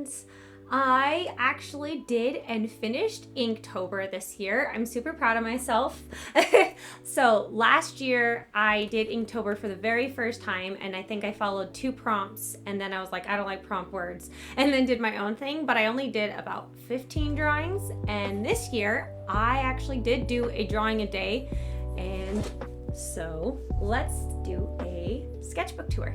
friends. I actually did and finished Inktober this year. I'm super proud of myself. So last year I did Inktober for the very first time, and I think I followed 2 prompts, and then I was like, I don't like prompt words, and then did my own thing, but I only did about 15 drawings. And this year I actually did do a drawing a day, and so let's do a sketchbook tour.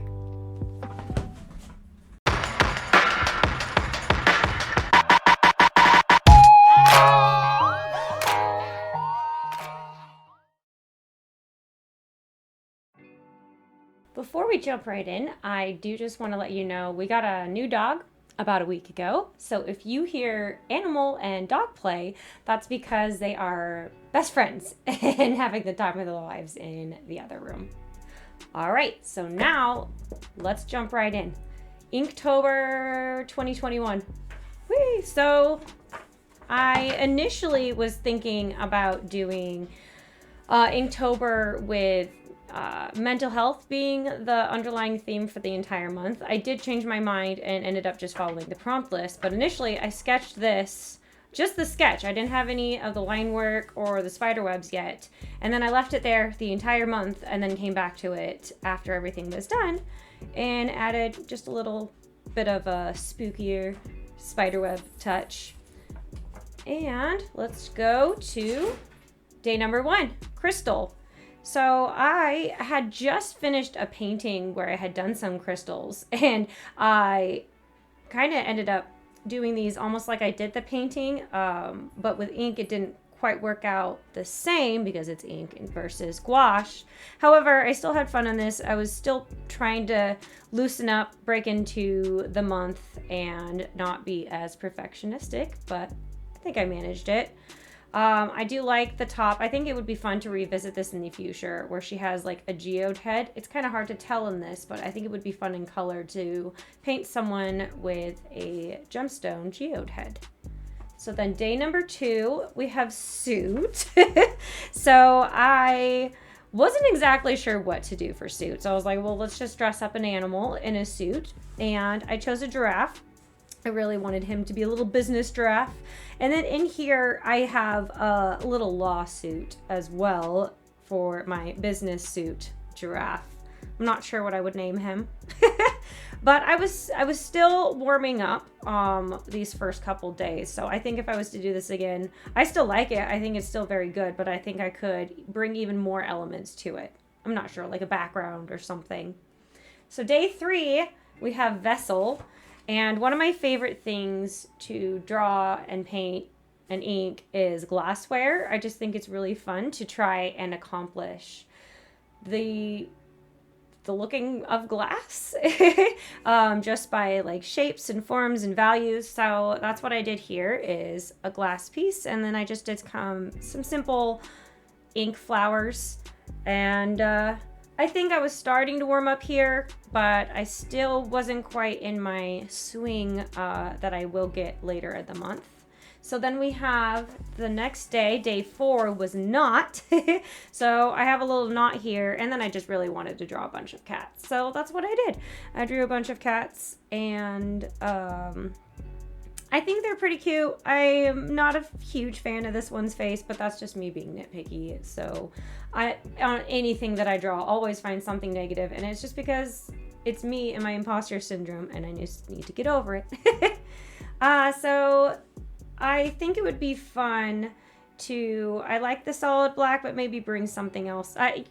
Before we jump right in, I do just want to let you know we got a new dog about a week ago. So if you hear animal and dog play, that's because they are best friends and having the time of their lives in the other room. All right, so now let's jump right in. Inktober 2021. Whee! So I initially was thinking about doing Inktober with mental health being the underlying theme for the entire month. I did change my mind and ended up just following the prompt list, but initially I sketched this, just the sketch. I didn't have any of the line work or the spider webs yet, and then I left it there the entire month and then came back to it after everything was done and added just a little bit of a spookier spiderweb touch. And let's go to day number 1, crystal. So I had just finished a painting where I had done some crystals, and I kind of ended up doing these almost like I did the painting, but with ink it didn't quite work out the same because it's ink versus gouache. However, I still had fun on this. I was still trying to loosen up, break into the month, and not be as perfectionistic, but I think I managed it. I do like the top. I think it would be fun to revisit this in the future where she has like a geode head. It's kind of hard to tell in this, but I think it would be fun in color to paint someone with a gemstone geode head. So then day number 2, we have suit. So I wasn't exactly sure what to do for suit. So I was like, well, let's just dress up an animal in a suit. And I chose a giraffe. I really wanted him to be a little business giraffe. And then in here, I have a little lawsuit as well for my business suit giraffe. I'm not sure what I would name him. But I was still warming up these first couple days. So I think if I was to do this again, I still like it. I think it's still very good, but I think I could bring even more elements to it. I'm not sure, like a background or something. So day 3, we have vessel. And one of my favorite things to draw and paint and ink is glassware. I just think it's really fun to try and accomplish the looking of glass just by like shapes and forms and values. So that's what I did here is a glass piece, and then I just did some simple ink flowers, and I think I was starting to warm up here, but I still wasn't quite in my swing that I will get later in the month. So then we have the next day, day 4 was knot. So I have a little knot here, and then I just really wanted to draw a bunch of cats. So that's what I did. I drew a bunch of cats, and I think they're pretty cute. I am not a huge fan of this one's face, but that's just me being nitpicky. So I, on anything that I draw, always find something negative, and it's just because it's me and my imposter syndrome, and I just need to get over it. So I think it would be fun to, I like the solid black, but maybe bring something else. I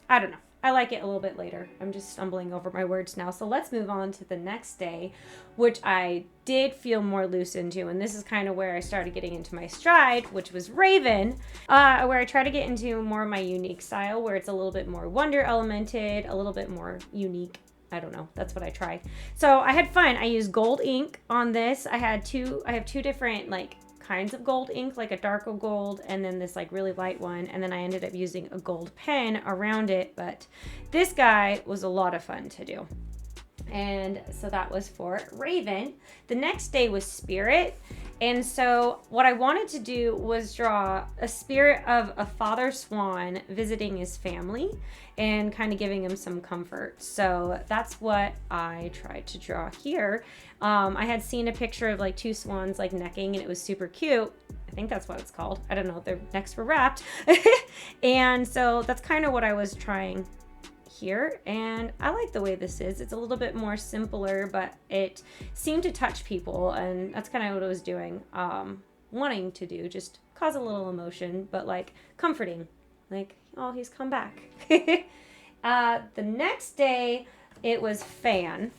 don't know. I like it a little bit later. I'm just stumbling over my words now. So let's move on to the next day, which I did feel more loose into. And this is kind of where I started getting into my stride, which was Raven, where I try to get into more of my unique style, where it's a little bit more wonder elemented, a little bit more unique. I don't know. That's what I tried. So I had fun. I used gold ink on this. I have two different like kinds of gold ink, like a darker gold and then this like really light one, and then I ended up using a gold pen around it, but this guy was a lot of fun to do. And so that was for Raven. The next day was Spirit. And so what I wanted to do was draw a spirit of a father swan visiting his family and kind of giving him some comfort. So that's what I tried to draw here. I had seen a picture of like two swans like necking, and it was super cute. I think that's what it's called. I don't know, their necks were wrapped. And so that's kind of what I was trying here, and I like the way this is. It's a little bit more simpler, but it seemed to touch people, and that's kind of what I was doing, wanting to do, just cause a little emotion, but like comforting, like, oh, he's come back. The next day it was Fan.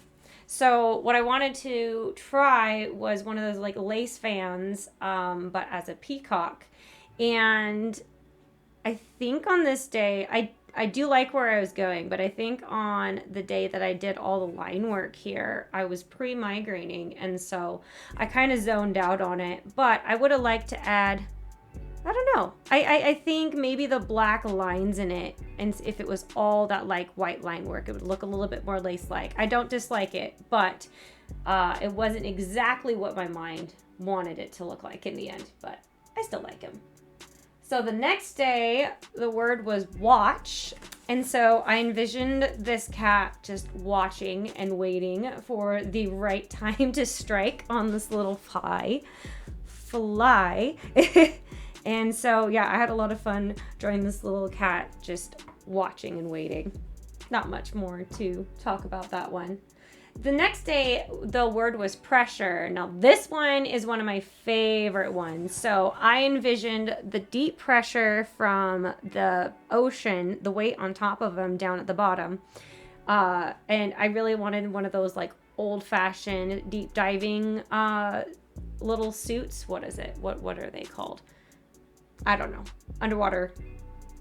So what I wanted to try was one of those like lace fans, but as a peacock. And I think on this day, I do like where I was going, but I think on the day that I did all the line work here, I was pre-migrating, and so I kind of zoned out on it. But I would have liked to add, I don't know, I think maybe the black lines in it, and if it was all that like white line work, it would look a little bit more lace-like. I don't dislike it, but it wasn't exactly what my mind wanted it to look like in the end, but I still like him. So the next day, the word was watch. And so I envisioned this cat just watching and waiting for the right time to strike on this little fly. And so, yeah, I had a lot of fun drawing this little cat just watching and waiting. Not much more to talk about that one. The next day, the word was pressure. Now, this one is one of my favorite ones. So I envisioned the deep pressure from the ocean, the weight on top of them down at the bottom. And I really wanted one of those like old-fashioned deep diving little suits. What is it? What are they called? I don't know. Underwater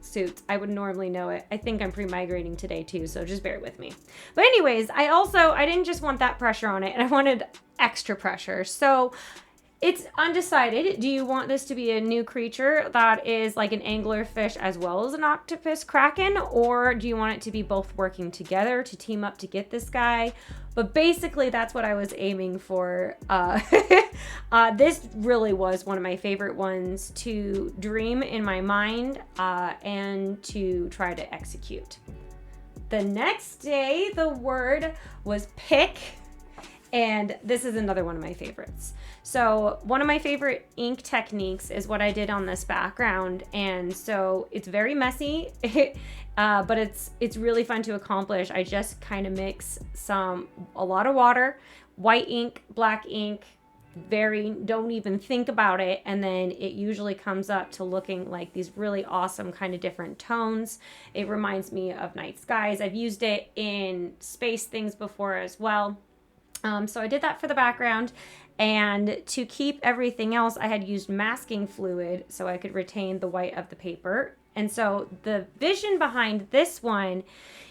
suits. I would normally know it. I think I'm pre-migrating today too, so just bear with me. But anyways, I didn't just want that pressure on it, and I wanted extra pressure. So it's undecided. Do you want this to be a new creature that is like an anglerfish as well as an octopus kraken, or do you want it to be both working together to team up to get this guy? But basically, that's what I was aiming for. This really was one of my favorite ones to dream in my mind and to try to execute. The next day, the word was pick. And this is another one of my favorites. So one of my favorite ink techniques is what I did on this background. And so it's very messy, but it's really fun to accomplish. I just kind of mix a lot of water, white ink, black ink, don't even think about it. And then it usually comes up to looking like these really awesome kind of different tones. It reminds me of night skies. I've used it in space things before as well. So I did that for the background, and to keep everything else, I had used masking fluid so I could retain the white of the paper. And so the vision behind this one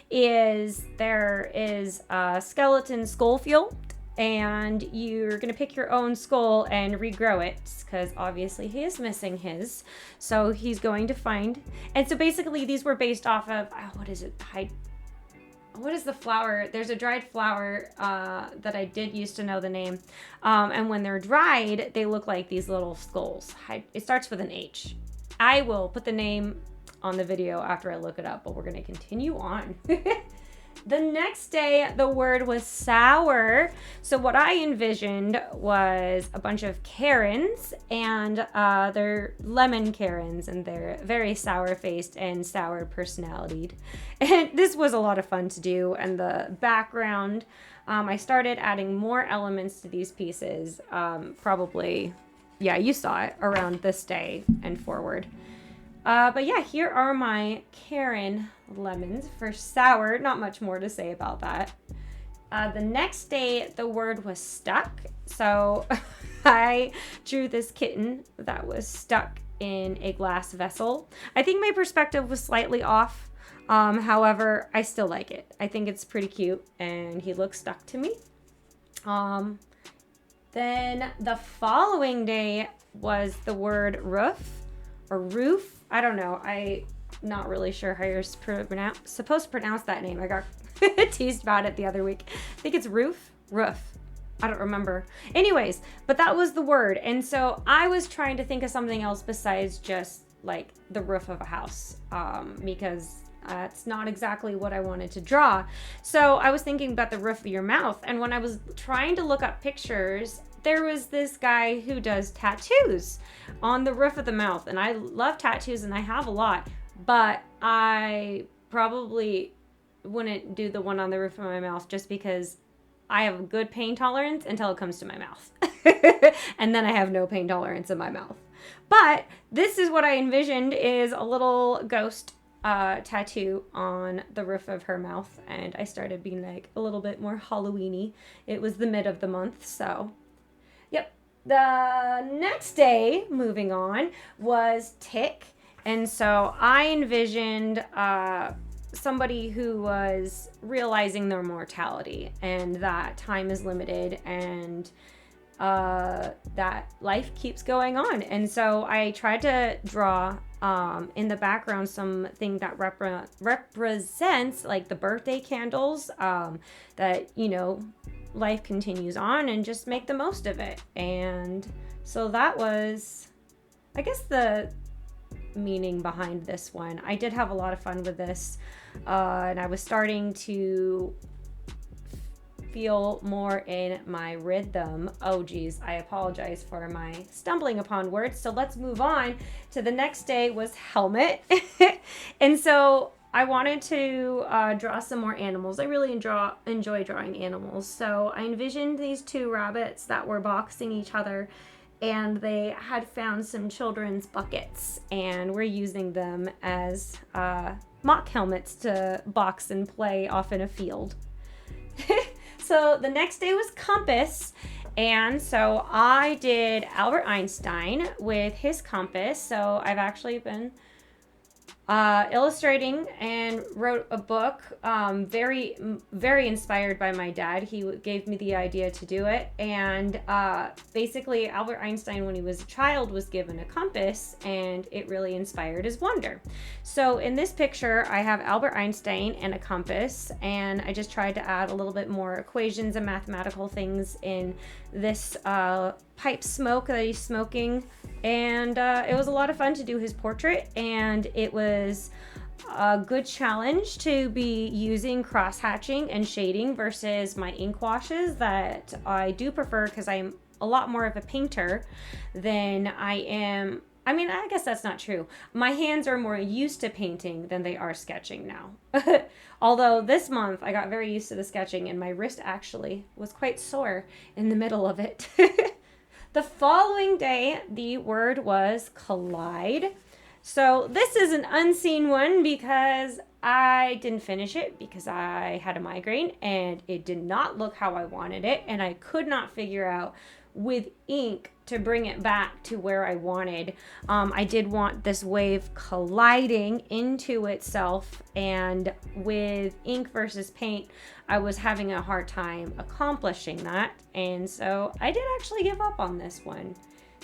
is there is a skeleton skull fuel, and you're going to pick your own skull and regrow it because obviously he is missing his. So he's going to find, and so basically these were based off of, what is it? What is the flower? There's a dried flower that I did used to know the name. And when they're dried, they look like these little skulls. It starts with an H. I will put the name on the video after I look it up, but we're going to continue on. The next day, the word was sour. So what I envisioned was a bunch of Karens, and they're lemon Karens, and they're very sour-faced and sour personalitied. And this was a lot of fun to do. And the background, I started adding more elements to these pieces. Probably, yeah, you saw it around this day and forward. But yeah, here are my Karen lemons for sour. Not much more to say about that. The next day, the word was stuck. So I drew this kitten that was stuck in a glass vessel. I think my perspective was slightly off. However, I still like it. I think it's pretty cute, and he looks stuck to me. Then the following day was the word roof or roof. I don't know. I'm not really sure how you're supposed to pronounce that name. I got teased about it the other week. I think it's roof. I don't remember. Anyways, but that was the word. And so I was trying to think of something else besides just like the roof of a house, because that's not exactly what I wanted to draw. So I was thinking about the roof of your mouth. And when I was trying to look up pictures, there was this guy who does tattoos on the roof of the mouth. And I love tattoos and I have a lot, but I probably wouldn't do the one on the roof of my mouth just because I have a good pain tolerance until it comes to my mouth. And then I have no pain tolerance in my mouth. But this is what I envisioned, is a little ghost tattoo on the roof of her mouth. And I started being like a little bit more Halloween-y. It was the mid of the month, so yep. The next day, moving on, was Tick. And so I envisioned somebody who was realizing their mortality and that time is limited and that life keeps going on. And so I tried to draw in the background something that represents like the birthday candles, that, you know, life continues on, and just make the most of it. And so that was, I guess, the meaning behind this one. I did have a lot of fun with this, and I was starting to feel more in my rhythm. Oh geez, I apologize for my stumbling upon words. So let's move on to the next day was helmet. And so I wanted to draw some more animals. I really enjoy drawing animals. So I envisioned these two rabbits that were boxing each other, and they had found some children's buckets and we're using them as mock helmets to box and play off in a field. So the next day was compass, and so I did Albert Einstein with his compass. So I've actually been illustrating and wrote a book, very, very inspired by my dad. He gave me the idea to do it. And basically Albert Einstein, when he was a child, was given a compass, and it really inspired his wonder. So in this picture, I have Albert Einstein and a compass, and I just tried to add a little bit more equations and mathematical things in this pipe smoke that he's smoking. And it was a lot of fun to do his portrait, and it was a good challenge to be using cross-hatching and shading versus my ink washes that I do prefer, because I'm a lot more of a painter than I am. I mean, I guess that's not true. My hands are more used to painting than they are sketching now. Although this month I got very used to the sketching, and my wrist actually was quite sore in the middle of it. The following day, the word was collide. So this is an unseen one because I didn't finish it because I had a migraine and it did not look how I wanted it, and I could not figure out with ink to bring it back to where I wanted. I did want this wave colliding into itself, and with ink versus paint, I was having a hard time accomplishing that, and so I did actually give up on this one.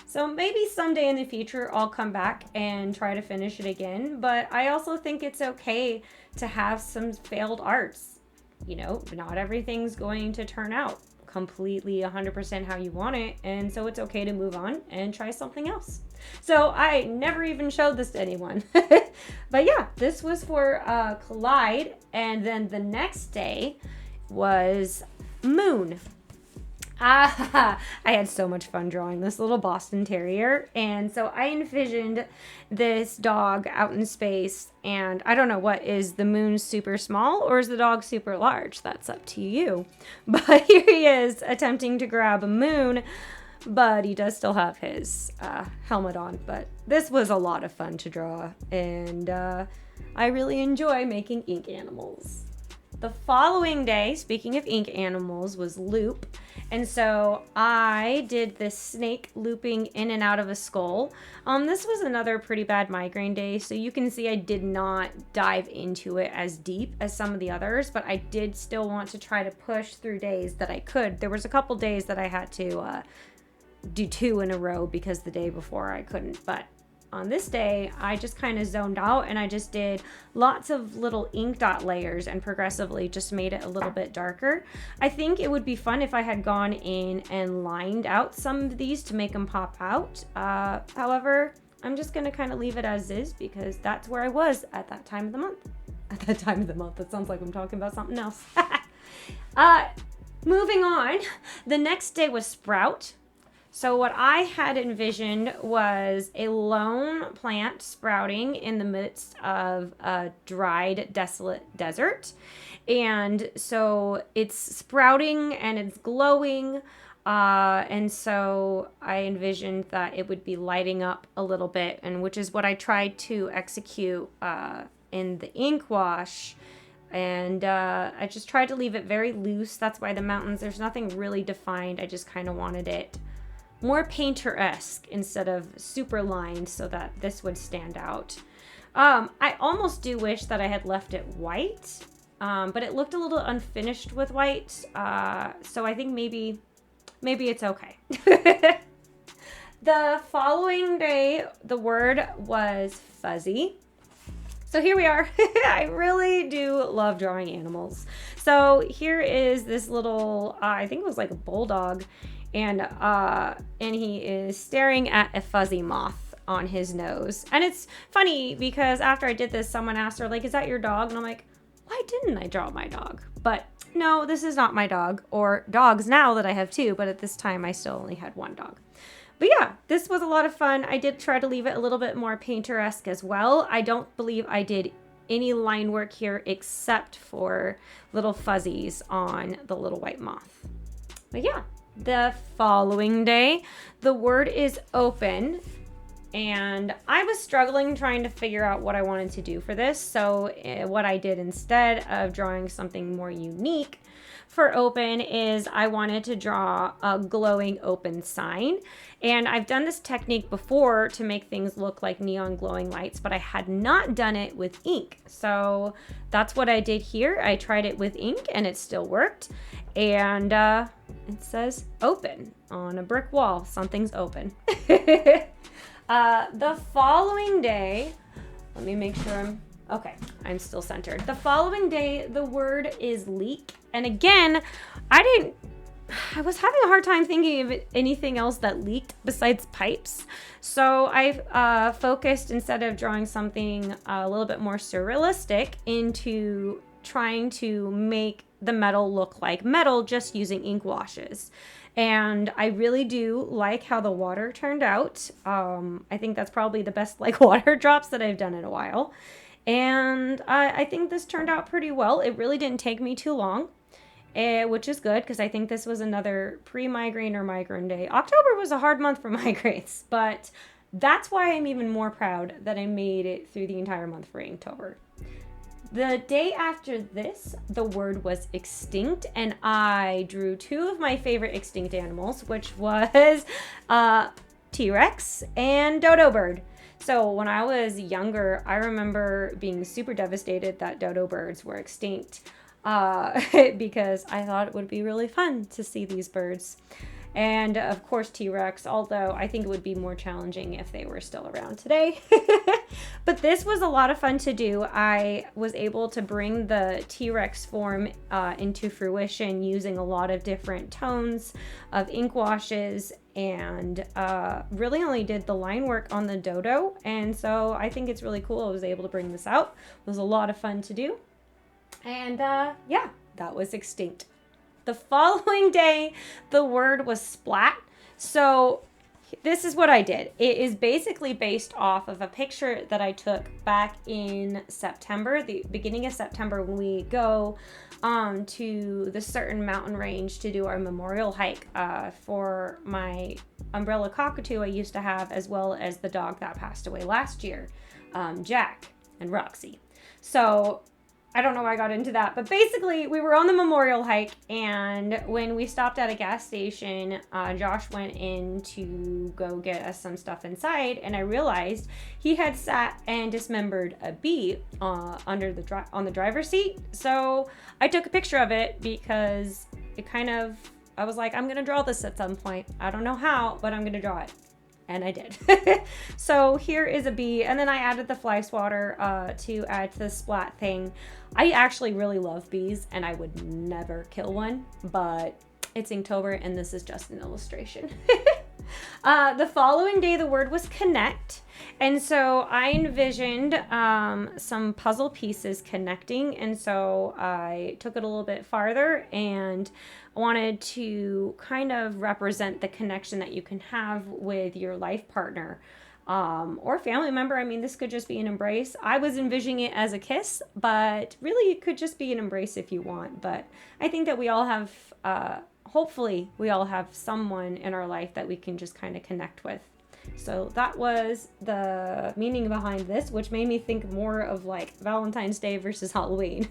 So maybe someday in the future I'll come back and try to finish it again, but I also think it's okay to have some failed arts. You know, not everything's going to turn out completely 100% how you want it, and so it's okay to move on and try something else. So I never even showed this to anyone. But yeah, this was for collide. And then the next day was moon. I had so much fun drawing this little Boston Terrier, and so I envisioned this dog out in space, and I don't know, what is the moon, super small or is the dog super large? That's up to you. But here he is attempting to grab a moon, but he does still have his helmet on. But this was a lot of fun to draw, and I really enjoy making ink animals. The following day, speaking of ink animals, was loop. And so I did this snake looping in and out of a skull. This was another pretty bad migraine day, so you can see I did not dive into it as deep as some of the others, but I did still want to try to push through days that I could. There was a couple days that I had to do 2 in a row because the day before I couldn't, but on this day, I just kind of zoned out and I just did lots of little ink dot layers and progressively just made it a little bit darker. I think it would be fun if I had gone in and lined out some of these to make them pop out. However, I'm just going to kind of leave it as is because that's where I was at that time of the month. At that time of the month, that sounds like I'm talking about something else. Moving on, the next day was Sprout. So what I had envisioned was a lone plant sprouting in the midst of a dried, desolate desert. And so it's sprouting and it's glowing. And so I envisioned that it would be lighting up a little bit, and which is what I tried to execute in the ink wash. And I just tried to leave it very loose. That's why the mountains, there's nothing really defined. I just kind of wanted it more painter-esque instead of super lined so that this would stand out. I almost do wish that I had left it white, but it looked a little unfinished with white. So I think maybe it's okay. The following day, the word was fuzzy. So here we are. I really do love drawing animals. So here is this little, I think it was like a bulldog, and he is staring at a fuzzy moth on his nose. And it's funny because after I did this, someone asked her, like, is that your dog? And I'm like, why didn't I draw my dog? But no, this is not my dog, or dogs now that I have two, but at this time I still only had one dog. But yeah, this was a lot of fun. I did try to leave it a little bit more painter-esque as well. I don't believe I did any line work here except for little fuzzies on the little white moth. But yeah, the following day, the word is open. And I was struggling trying to figure out what I wanted to do for this. So what I did instead of drawing something more unique for open is I wanted to draw a glowing open sign. And I've done this technique before to make things look like neon glowing lights, but I had not done it with ink. So that's what I did here. I tried it with ink and it still worked. And it says open on a brick wall. Something's open. The following day, let me make sure I'm still centered. The following day, the word is leak. And again, I was having a hard time thinking of anything else that leaked besides pipes. So I focused, instead of drawing something a little bit more surrealistic, into trying to make the metal look like metal just using ink washes. And I really do like how the water turned out. I think that's probably the best water drops that I've done in a while. And I think this turned out pretty well. It really didn't take me too long, which is good because I think this was another pre-migraine or migraine day. October was a hard month for migraines, but that's why I'm even more proud that I made it through the entire month for Inktober. The day after this, the word was extinct, and I drew two of my favorite extinct animals, which was T-Rex and dodo bird. So when I was younger, I remember being super devastated that dodo birds were extinct because I thought it would be really fun to see these birds. And of course T-Rex, although I think it would be more challenging if they were still around today. But this was a lot of fun to do. I was able to bring the T-Rex form into fruition using a lot of different tones of ink washes, and really only did the line work on the dodo. And so I think it's really cool I was able to bring this out. It was a lot of fun to do. And yeah, that was extinct. The following day, the word was splat. So this is what I did. It is basically based off of a picture that I took back in September, the beginning of September, when we go to the certain mountain range to do our memorial hike for my umbrella cockatoo I used to have, as well as the dog that passed away last year, Jack and Roxy. So I don't know why I got into that, but basically we were on the memorial hike, and when we stopped at a gas station, Josh went in to go get us some stuff inside, and I realized he had sat and dismembered a bee on the driver's seat. So I took a picture of it because I was like, I'm gonna draw this at some point. I don't know how, but I'm gonna draw it. And I did. So here is a bee, and then I added the fly swatter to add to the splat thing. I actually really love bees, and I would never kill one, but it's Inktober, and this is just an illustration. The following day, the word was connect. And so I envisioned some puzzle pieces connecting. And so I took it a little bit farther and wanted to kind of represent the connection that you can have with your life partner or family member. I mean, this could just be an embrace. I was envisioning it as a kiss, but really it could just be an embrace if you want. But I think that we all have hopefully we all have someone in our life that we can just kind of connect with. So that was the meaning behind this, which made me think more of like Valentine's Day versus Halloween.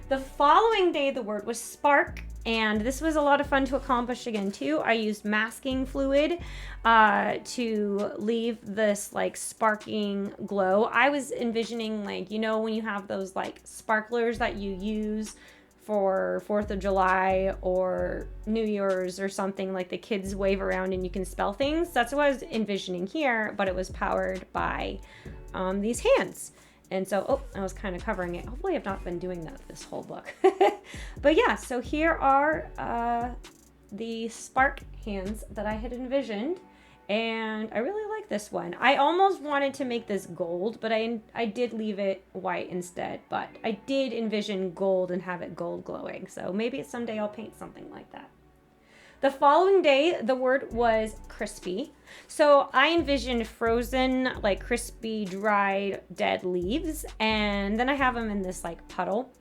The following day, the word was spark, and this was a lot of fun to accomplish again too. I used masking fluid to leave this like sparking glow. I was envisioning like, you know, when you have those like sparklers that you use for 4th of July or New Year's or something, like the kids wave around and you can spell things. That's what I was envisioning here, but it was powered by these hands. And so, I was kind of covering it. Hopefully I've not been doing that this whole book. But yeah, so here are the spark hands that I had envisioned. And I really like this one. I almost wanted to make this gold, but I did leave it white instead. But I did envision gold and have it gold glowing. So maybe someday I'll paint something like that. The following day, the word was crispy. So I envisioned frozen, like crispy, dried, dead leaves. And then I have them in this like puddle.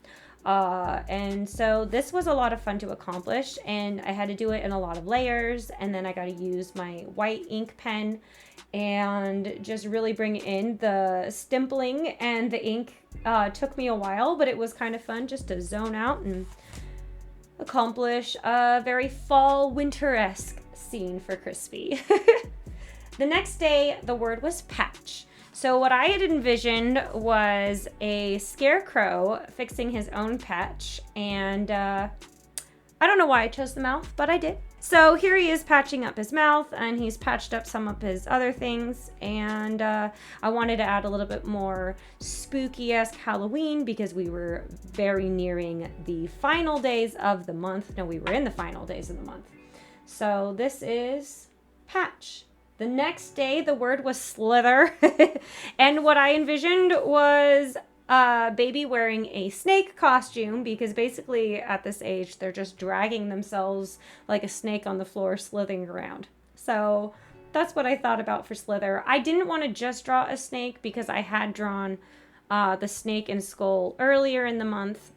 And so this was a lot of fun to accomplish, and I had to do it in a lot of layers, and then I got to use my white ink pen and just really bring in the stippling, and the ink took me a while, but it was kind of fun just to zone out and accomplish a very fall winter-esque scene for Crispy. The next day, the word was patch. So what I had envisioned was a scarecrow fixing his own patch, and I don't know why I chose the mouth, but I did. So here he is patching up his mouth, and he's patched up some of his other things, and I wanted to add a little bit more spooky-esque Halloween because we were very nearing the final days of the month. No, we were in the final days of the month. So this is Patch. The next day, the word was Slither. And what I envisioned was a baby wearing a snake costume, because basically at this age, they're just dragging themselves like a snake on the floor, slithering around. So that's what I thought about for Slither. I didn't want to just draw a snake because I had drawn the snake and skull earlier in the month.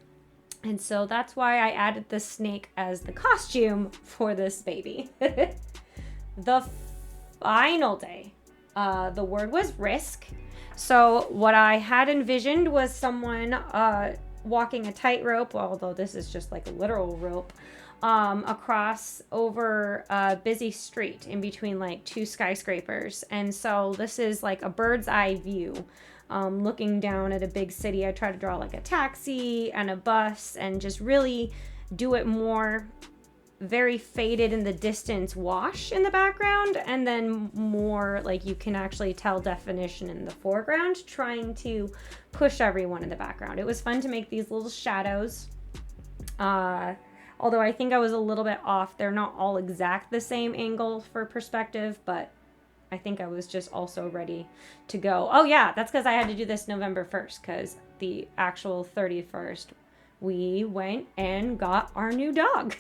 And so that's why I added the snake as the costume for this baby. The final day, the word was risk. So what I had envisioned was someone walking a tightrope, although this is just like a literal rope, across over a busy street in between like two skyscrapers. And so this is like a bird's eye view, looking down at a big city. I try to draw like a taxi and a bus and just really do it more very faded in the distance wash in the background, and then more like you can actually tell definition in the foreground, trying to push everyone in the background. It was fun to make these little shadows, although I think I was a little bit off. They're not all exact the same angle for perspective, but I think I was just also ready to go. Oh yeah, that's because I had to do this November 1st, because the actual 31st we went and got our new dog.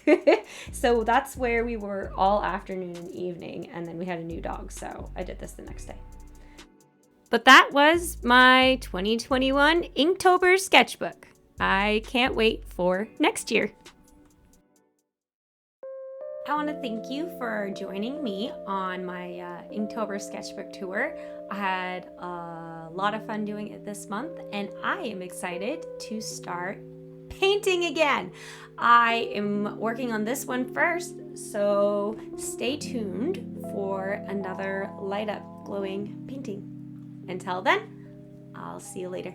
So that's where we were all afternoon and evening, and then we had a new dog, so I did this the next day. But that was my 2021 Inktober sketchbook. I can't wait for next year. I want to thank you for joining me on my Inktober sketchbook tour. I had a lot of fun doing it this month, and I am excited to start painting again. I am working on this one first, so stay tuned for another light up glowing painting. Until then, I'll see you later.